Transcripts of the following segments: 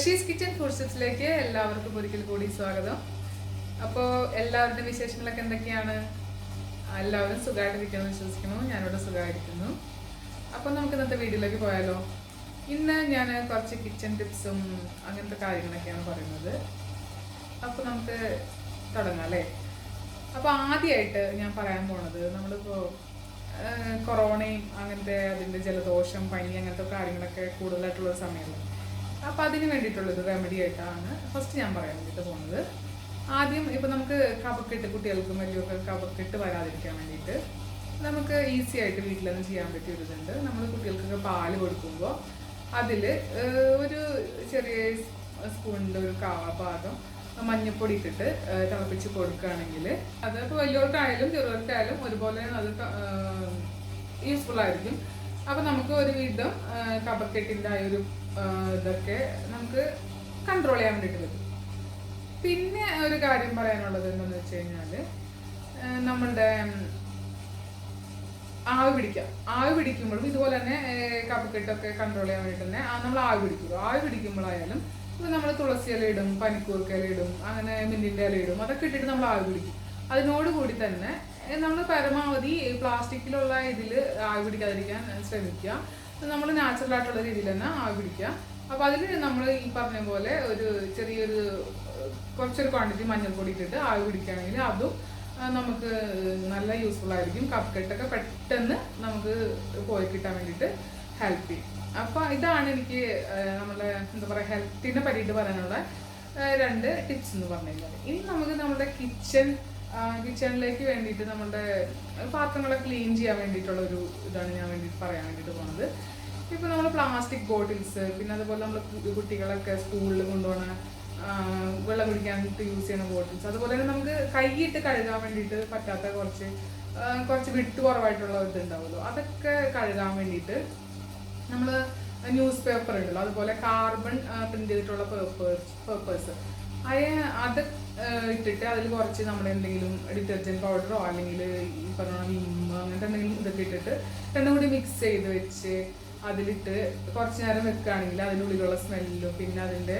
റഷീസ് kitchen food ടിപ്സിലേക്ക് എല്ലാവർക്കും ഒരിക്കൽ കൂടി സ്വാഗതം. അപ്പോൾ എല്ലാവരുടെ വിശേഷങ്ങളൊക്കെ എന്തൊക്കെയാണ്? എല്ലാവരും സുഖമായിട്ടിരിക്കുന്നു വിശ്വസിക്കുന്നു. ഞാനിവിടെ സുഖമായിരിക്കുന്നു. അപ്പോൾ നമുക്ക് ഇന്നത്തെ വീഡിയോയിലേക്ക് പോയാലോ? ഇന്ന് ഞാൻ കുറച്ച് കിച്ചൺ ടിപ്സും അങ്ങനത്തെ കാര്യങ്ങളൊക്കെയാണ് പറയുന്നത്. അപ്പോൾ നമുക്ക് തുടങ്ങാം അല്ലേ? അപ്പോൾ ആദ്യമായിട്ട് ഞാൻ പറയാൻ പോണത്, നമ്മളിപ്പോൾ കൊറോണയും അങ്ങനത്തെ അതിൻ്റെ ജലദോഷം, പനി അങ്ങനത്തെ കാര്യങ്ങളൊക്കെ കൂടുതലായിട്ടുള്ള സമയമല്ല. അപ്പം അതിന് വേണ്ടിയിട്ടുള്ളൊരു റെമഡി ആയിട്ടാണ് ഫസ്റ്റ് ഞാൻ പറയാൻ വേണ്ടിയിട്ട് പോകുന്നത്. ആദ്യം ഇപ്പം നമുക്ക് കഫക്കെട്ട്, കുട്ടികൾക്കും വലിയവർക്കും കഫക്കെട്ട് വരാതിരിക്കാൻ വേണ്ടിയിട്ട് നമുക്ക് ഈസി ആയിട്ട് വീട്ടിൽ തന്നെ ചെയ്യാൻ പറ്റിയ ഒരു ഇതുണ്ട്. നമ്മൾ കുട്ടികൾക്കൊക്കെ പാല് കൊടുക്കുമ്പോൾ അതിൽ ഒരു ചെറിയ സ്പൂണിൻ്റെ ഒരു ഭാഗം മഞ്ഞപ്പൊടി ഇട്ടിട്ട് തിളപ്പിച്ച് കൊടുക്കുകയാണെങ്കിൽ അത് ഇപ്പോൾ വലിയവർക്കായാലും ചെറുവർക്കായാലും ഒരുപോലെ അത് യൂസ്ഫുൾ ആയിരിക്കും. അപ്പം നമുക്ക് ഒരുവിധം കഫക്കെട്ടിൻ്റെ ആ ഒരു ഇതൊക്കെ നമുക്ക് കൺട്രോൾ ചെയ്യാൻ വേണ്ടിയിട്ട് പറ്റും. പിന്നെ ഒരു കാര്യം പറയാനുള്ളത് എന്താണെന്ന് വെച്ച് കഴിഞ്ഞാൽ, നമ്മളുടെ ആവി പിടിക്കുമ്പോഴും ഇതുപോലെ തന്നെ കഫക്കെട്ടൊക്കെ കൺട്രോൾ ചെയ്യാൻ വേണ്ടിയിട്ട് തന്നെ നമ്മൾ ആവി പിടിക്കുമ്പോഴായാലും ഇപ്പോൾ നമ്മൾ തുളസി ഇല ഇടും, പനിക്കൂർക്ക ഇല ഇടും, അങ്ങനെ മിന്തിൻ്റെ ഇല ഇടും, അതൊക്കെ ഇട്ടിട്ട് നമ്മൾ ആവി പിടിക്കും. അതിനോടുകൂടി തന്നെ നമ്മൾ പരമാവധി പ്ലാസ്റ്റിക്കിലുള്ള ഇതിൽ ആവി പിടിക്കാതിരിക്കാൻ ശ്രമിക്കുക. നമ്മൾ നാച്ചുറൽ ആയിട്ടുള്ള രീതിയിൽ തന്നെ ആവി പിടിക്കുക. അപ്പോൾ അതിൽ നമ്മൾ ഈ പറഞ്ഞ പോലെ ഒരു ചെറിയൊരു കുറച്ചൊരു ക്വാണ്ടിറ്റി മഞ്ഞൾപ്പൊടി ഇട്ടിട്ട് ആവി പിടിക്കുകയാണെങ്കിൽ അതും നമുക്ക് നല്ല യൂസ്ഫുൾ ആയിരിക്കും. കഫക്കെട്ടൊക്കെ പെട്ടെന്ന് നമുക്ക് പോയി കിട്ടാൻ വേണ്ടിയിട്ട് ഹെൽപ്പ് ചെയ്യും. അപ്പോൾ ഇതാണ് എനിക്ക് നമ്മളെ എന്താ പറയുക ഹെൽത്തിനെ പറ്റിയിട്ട് പറയാനുള്ള 2 ടിപ്സ് എന്ന് പറഞ്ഞു കഴിഞ്ഞാൽ. ഇനി നമുക്ക് നമ്മുടെ കിച്ചണിലേക്ക് വേണ്ടിയിട്ട് നമ്മുടെ പാത്രങ്ങളെ ക്ലീൻ ചെയ്യാൻ വേണ്ടിയിട്ടുള്ള ഒരു ഇതാണ് ഞാൻ പറയാൻ വേണ്ടിയിട്ട് പോകുന്നത്. ഇപ്പോൾ നമ്മൾ പ്ലാസ്റ്റിക് ബോട്ടിൽസ്, പിന്നെ അതുപോലെ നമ്മൾ കുട്ടികളൊക്കെ സ്കൂളിൽ കൊണ്ടുപോകുന്ന വെള്ളം കുടിക്കാൻ യൂസ് ചെയ്യുന്ന ബോട്ടിൽസ്, അതുപോലെ തന്നെ നമുക്ക് കൈയിട്ട് കഴുകാൻ വേണ്ടിയിട്ട് പറ്റാത്ത കുറച്ച് വിട്ട് കുറവായിട്ടുള്ള ഇതുണ്ടാവുമല്ലോ, അതൊക്കെ കഴുകാൻ വേണ്ടിയിട്ട് നമ്മൾ ന്യൂസ് പേപ്പർ ഉണ്ടല്ലോ, അതുപോലെ കാർബൺ പ്രിന്റ് ചെയ്തിട്ടുള്ള പേപ്പേഴ്സ് അത് ഇട്ടിട്ട് അതിൽ കുറച്ച് നമ്മൾ എന്തെങ്കിലും ഡിറ്റർജൻറ്റ് പൗഡറോ അല്ലെങ്കിൽ ഈ പറഞ്ഞ വിമ്മോ അങ്ങനത്തെ എന്തെങ്കിലും ഇതൊക്കെ ഇട്ടിട്ട് രണ്ടും കൂടി മിക്സ് ചെയ്ത് വെച്ച് അതിലിട്ട് കുറച്ച് നേരം വെക്കുകയാണെങ്കിൽ അതിനുള്ളിലുള്ള സ്മെല്ലും പിന്നെ അതിൻ്റെ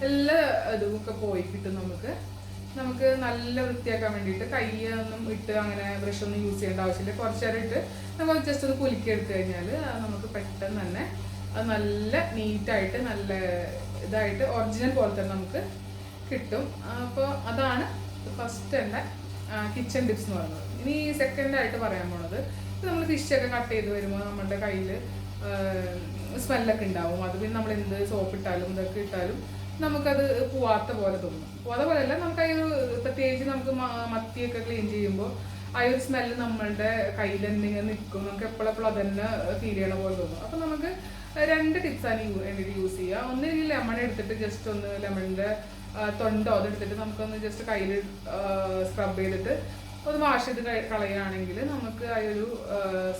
എല്ലാ ഇതുമൊക്കെ പോയി കിട്ടും. നമുക്ക് നല്ല വൃത്തിയാക്കാൻ വേണ്ടിയിട്ട് കൈയൊന്നും ഇട്ട് അങ്ങനെ ബ്രഷൊന്നും യൂസ് ചെയ്യേണ്ട ആവശ്യമില്ല. കുറച്ച് നേരം ഇട്ട് നമ്മൾ ജസ്റ്റ് ഒന്ന് കുലുക്കി എടുത്തു കഴിഞ്ഞാൽ നമുക്ക് പെട്ടെന്ന് തന്നെ അത് നല്ല നീറ്റായിട്ട് നല്ല ഇതായിട്ട് ഒറിജിനൽ പോലെ തന്നെ നമുക്ക് കിട്ടും. അപ്പോൾ അതാണ് ഫസ്റ്റ് എൻ്റെ കിച്ചൺ ടിപ്സ് എന്ന് പറയുന്നത്. ഇനി സെക്കൻഡായിട്ട് പറയാൻ പോണത്, ഇപ്പോൾ നമ്മൾ ഫിഷൊക്കെ കട്ട് ചെയ്ത് വരുമ്പോൾ നമ്മുടെ കയ്യിൽ സ്മെല്ലൊക്കെ ഉണ്ടാവും. അത് പിന്നെ നമ്മൾ എന്ത് സോപ്പ് ഇട്ടാലും ഇതൊക്കെ ഇട്ടാലും നമുക്കത് പോവാത്ത പോലെ തോന്നും. പോവാത്ത പോലെയല്ല, നമുക്ക് ആ ഒരു പ്രത്യേകിച്ച് നമുക്ക് മത്തിയൊക്കെ ക്ലീൻ ചെയ്യുമ്പോൾ ആ ഒരു സ്മെല്ല് നമ്മളുടെ കയ്യിൽ എന്തെങ്കിലും നിൽക്കും. നമുക്ക് എപ്പോഴെപ്പോഴും അത് തന്നെ ഫീൽ ചെയ്യണ പോലെ തോന്നും. അപ്പോൾ നമുക്ക് 2 ടിപ്സാണ് വേണ്ടിയിട്ട് യൂസ് ചെയ്യുക. ഒന്ന് ഈ ലെമൺ എടുത്തിട്ട് ജസ്റ്റ് ഒന്ന് ലെമണിൻ്റെ തൊണ്ടോ അതെടുത്തിട്ട് നമുക്കൊന്ന് ജസ്റ്റ് കയ്യിൽ സ്ക്രബ് ചെയ്തിട്ട് ഒന്ന് വാഷ് ചെയ്ത് കളയുകയാണെങ്കിൽ നമുക്ക് ആ ഒരു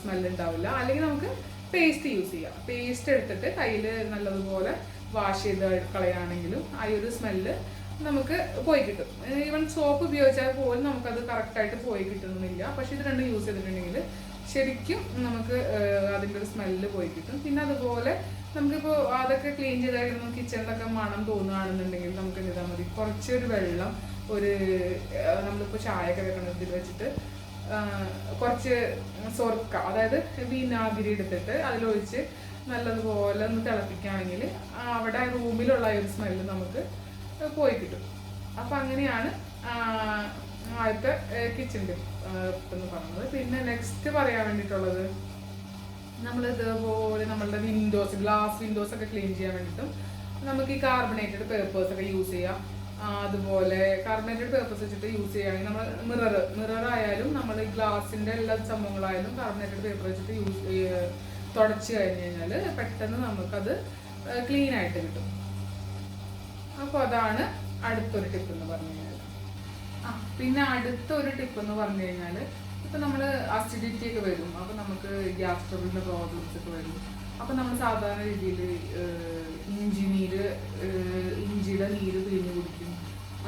സ്മെല്ല് ഉണ്ടാവില്ല. അല്ലെങ്കിൽ നമുക്ക് പേസ്റ്റ് യൂസ് ചെയ്യാം. പേസ്റ്റ് എടുത്തിട്ട് കയ്യിൽ നല്ലതുപോലെ വാഷ് ചെയ്ത് കളയുകയാണെങ്കിലും ആ ഒരു സ്മെല്ല് നമുക്ക് പോയി കിട്ടും. ഈവൻ സോപ്പ് ഉപയോഗിച്ചാൽ പോലും നമുക്കത് കറക്റ്റായിട്ട് പോയി കിട്ടുന്നില്ല. പക്ഷെ ഇത് രണ്ടും യൂസ് ചെയ്തിട്ടുണ്ടെങ്കിൽ ശരിക്കും നമുക്ക് അതിൻ്റെ ഒരു സ്മെല്ല് പോയി കിട്ടും. പിന്നെ അതുപോലെ നമുക്കിപ്പോൾ അതൊക്കെ ക്ലീൻ ചെയ്ത് കഴിയുമ്പോൾ കിച്ചണിലൊക്കെ മണം തോന്നുകയാണെന്നുണ്ടെങ്കിൽ നമുക്ക് എന്ത് ചെയ്താൽ മതി, കുറച്ചൊരു വെള്ളം നമ്മളിപ്പോൾ ചായയൊക്കെ വെക്കണം ഇതിൽ വെച്ചിട്ട് കുറച്ച് സൊർക്ക, അതായത് വിനാഗിരി എടുത്തിട്ട് അതിലൊഴിച്ച് നല്ലതുപോലെ ഒന്ന് തിളപ്പിക്കുകയാണെങ്കിൽ അവിടെ റൂമിലുള്ള ഒരു സ്മെല്ല് നമുക്ക് പോയി കിട്ടും. അപ്പം അങ്ങനെയാണ് ആദ്യത്തെ കിച്ചൺ ടിപ്പ് എന്ന് പറയുന്നത്. പിന്നെ നെക്സ്റ്റ് പറയാൻ വേണ്ടിയിട്ടുള്ളത്, നമ്മൾ ഇതുപോലെ നമ്മളുടെ ഗ്ലാസ് വിൻഡോസ് ഒക്കെ ക്ലീൻ ചെയ്യാൻ വേണ്ടിയിട്ടും നമുക്ക് ഈ കാർബണേറ്റഡ് പേപ്പേഴ്സ് ഒക്കെ യൂസ് ചെയ്യാം. അതുപോലെ കാർബണേറ്റഡ് പേപ്പേഴ്സ് വെച്ചിട്ട് യൂസ് ചെയ്യുകയാണെങ്കിൽ നമ്മൾ മിറർ ആയാലും നമ്മൾ ഈ ഗ്ലാസിൻ്റെ എല്ലാ സംഭവങ്ങളായാലും കാർബണേറ്റഡ് പേപ്പർ വെച്ചിട്ട് തുടച്ച് കഴിഞ്ഞ് കഴിഞ്ഞാൽ പെട്ടെന്ന് നമുക്കത് ക്ലീൻ ആയിട്ട് കിട്ടും. അപ്പോൾ അതാണ് അടുത്തൊരു ടിപ്പ് എന്ന് പറഞ്ഞു കഴിഞ്ഞാൽ. പിന്നെ അടുത്തൊരു ടിപ്പ് എന്ന് പറഞ്ഞു കഴിഞ്ഞാൽ, ഇപ്പം നമ്മൾ അസിഡിറ്റി ഒക്കെ വരും, അപ്പോൾ നമുക്ക് ഗ്യാസ് ട്രബിളിൻ്റെ പ്രോബ്ലംസ് ഒക്കെ വരും. അപ്പോൾ നമ്മൾ സാധാരണ രീതിയിൽ ഇഞ്ചിയുടെ നീര് പിഴിഞ്ഞ് കുടിക്കും.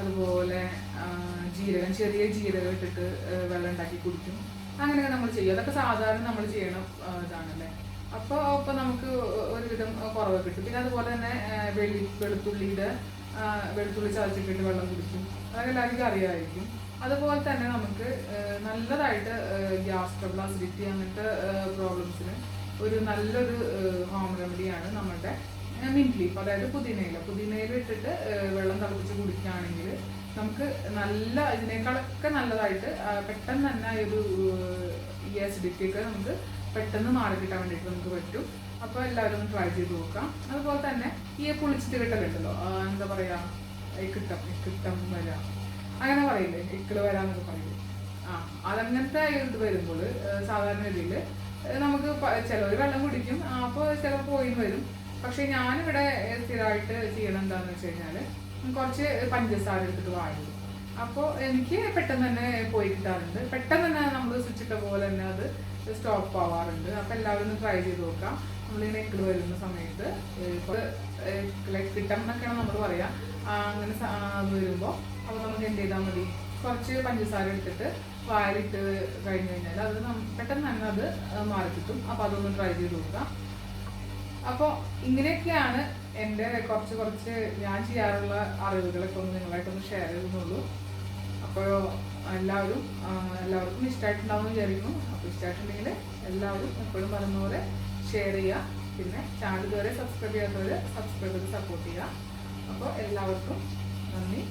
അതുപോലെ ചെറിയ ജീരകം ഇട്ടിട്ട് വെള്ളം ഉണ്ടാക്കി കുടിക്കും. അങ്ങനെയൊക്കെ നമ്മൾ ചെയ്യും. അതൊക്കെ സാധാരണ നമ്മൾ ചെയ്യണ ഇതാണല്ലേ. അപ്പോൾ നമുക്ക് ഒരുവിധം കുറവ് കിട്ടും. പിന്നെ അതുപോലെ തന്നെ വെളുത്തുള്ളി ചതച്ചിട്ടിട്ട് വെള്ളം കുടിക്കും, അതൊക്കെ എല്ലാവർക്കും അറിയാമായിരിക്കും. അതുപോലെ തന്നെ നമുക്ക് നല്ലതായിട്ട് ഗ്യാസ് ട്രബിൾ, അസിഡിറ്റി അങ്ങനത്തെ പ്രോബ്ലംസിന് ഒരു നല്ലൊരു ഹോം റെമഡിയാണ് നമ്മുടെ മിന്റ് ലീഫ്, അതായത് പുതിനയില ഇട്ടിട്ട് വെള്ളം തിളപ്പിച്ച് കുടിക്കുകയാണെങ്കിൽ നമുക്ക് ഇതിനേക്കാളൊക്കെ നല്ലതായിട്ട് പെട്ടെന്ന് തന്നെ ഈ അസിഡിറ്റി ഒക്കെ നമുക്ക് പെട്ടെന്ന് മാറി കിട്ടാൻ വേണ്ടിയിട്ട് നമുക്ക് പറ്റും. അപ്പോൾ എല്ലാവരും ഒന്ന് ട്രൈ ചെയ്ത് നോക്കാം. അതുപോലെ തന്നെ ഈ പുളിച്ചിട്ട് കിട്ടലുണ്ടല്ലോ, എന്താ പറയാ, ഇക്കിട്ടം വരാം അങ്ങനെ പറയില്ലേ, ഇക്കിള് വരാന്നൊക്കെ പറയില്ലേ, അതങ്ങനത്തെ ഇത് വരുമ്പോൾ സാധാരണ രീതിയിൽ നമുക്ക് ചിലവർ വെള്ളം കുടിക്കും, അപ്പോൾ ചിലപ്പോൾ പോയി വരും. പക്ഷെ ഞാനിവിടെ സ്ഥിരമായിട്ട് ചെയ്യണം എന്താണെന്ന് വെച്ച് കഴിഞ്ഞാൽ കുറച്ച് പഞ്ചസാര എടുത്തിട്ട് വാഴും. അപ്പോൾ എനിക്ക് പെട്ടെന്ന് തന്നെ പോയി കിട്ടാറുണ്ട്, പെട്ടെന്ന് തന്നെ നമ്മൾ സ്വിച്ച് ഇട്ട പോലെ തന്നെ അത് സ്റ്റോപ്പ് ആവാറുണ്ട്. അപ്പോൾ എല്ലാവരും ഒന്ന് ട്രൈ ചെയ്ത് നോക്കാം. നമ്മളിങ്ങനെ ഇക്കിള് വരുന്ന സമയത്ത് കിട്ടം എന്നൊക്കെയാണ് നമ്മൾ പറയാം. അങ്ങനെ വരുമ്പോൾ അപ്പോൾ നമുക്ക് എന്ത് ചെയ്താൽ മതി, കുറച്ച് പഞ്ചസാര എടുത്തിട്ട് വായിലിട്ട് കഴിഞ്ഞ് കഴിഞ്ഞാൽ അത് പെട്ടെന്ന് തന്നെ അത് മാറി കിട്ടും. അപ്പോൾ അതൊന്ന് ട്രൈ ചെയ്ത് നോക്കാം. അപ്പോൾ ഇങ്ങനെയൊക്കെയാണ് എൻ്റെ കുറച്ച് ഞാൻ ചെയ്യാറുള്ള അറിവുകളൊക്കെ ഒന്ന് നിങ്ങളായിട്ടൊന്ന് ഷെയർ ചെയ്യുന്നുള്ളൂ. അപ്പോൾ എല്ലാവർക്കും ഇഷ്ടമായിട്ടുണ്ടാവുമെന്ന് വിചാരിക്കുന്നു. അപ്പോൾ ഇഷ്ടമായിട്ടുണ്ടെങ്കിൽ എല്ലാവരും എപ്പോഴും പറയുന്ന പോലെ ഷെയർ ചെയ്യുക. പിന്നെ ചാനൽ ഇതുവരെ സബ്സ്ക്രൈബ് ചെയ്യാത്തവർ സബ്സ്ക്രൈബ് ചെയ്ത് സപ്പോർട്ട് ചെയ്യുക. അപ്പോൾ എല്ലാവർക്കും നന്ദി.